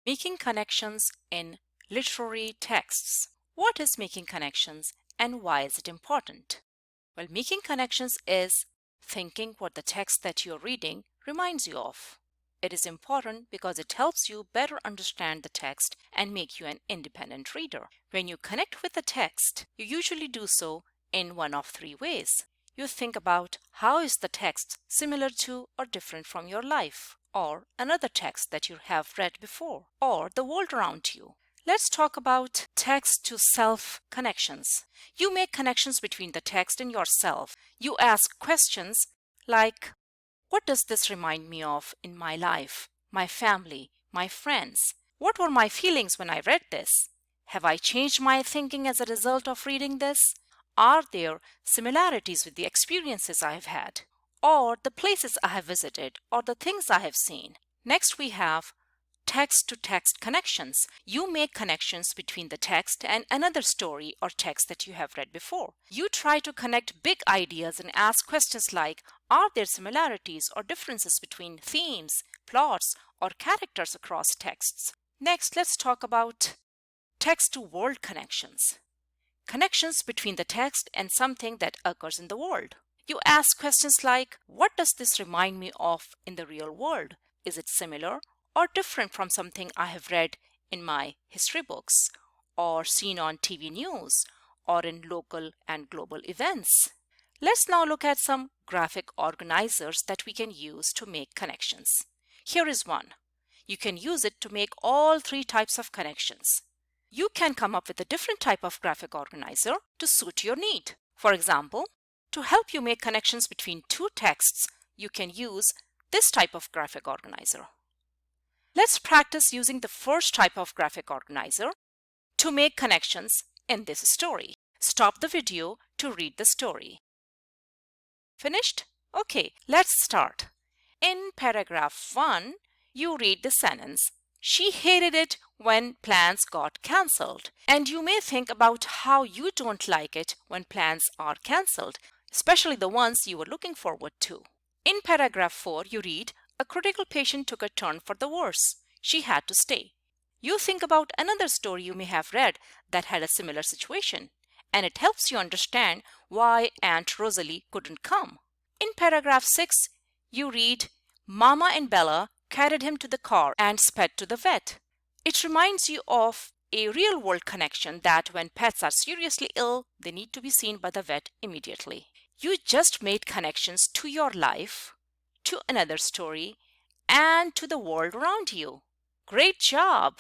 Making connections in literary texts. What is making connections and why is it important? Well, making connections is thinking what the text that you're reading reminds you of. It is important because it helps you better understand the text and make you an independent reader. When you connect with the text, you usually do so in one of three ways. You think about how is the text similar to or different from your life, or another text that you have read before, or the world around you. Let's talk about text to self connections. You make connections between the text and yourself. You ask questions like, what does this remind me of in my life, my family, my friends? What were my feelings when I read this? Have I changed my thinking as a result of reading this? Are there similarities with the experiences I have had, or the places I have visited, or the things I have seen? Next, we have text to text connections. You make connections between the text and another story or text that you have read before. You try to connect big ideas and ask questions like, are there similarities or differences between themes, plots, or characters across texts? Next, let's talk about text to world connections. Connections between the text and something that occurs in the world. You ask questions like, what does this remind me of in the real world? Is it similar or different from something I have read in my history books, or seen on TV news, or in local and global events? Let's now look at some graphic organizers that we can use to make connections. Here is one. You can use it to make all three types of connections. You can come up with a different type of graphic organizer to suit your need. For example, to help you make connections between two texts, you can use this type of graphic organizer. Let's practice using the first type of graphic organizer to make connections in this story. Stop the video to read the story. Finished? Okay, let's start. In paragraph 1, you read the sentence, she hated it when plans got cancelled. And you may think about how you don't like it when plans are cancelled, especially the ones you were looking forward to. In paragraph 4, you read, a critical patient took a turn for the worse. She had to stay. You think about another story you may have read that had a similar situation, and it helps you understand why Aunt Rosalie couldn't come. In paragraph 6, you read, Mama and Bella carried him to the car and sped to the vet. It reminds you of a real-world connection that when pets are seriously ill, they need to be seen by the vet immediately. You just made connections to your life, to another story, and to the world around you. Great job!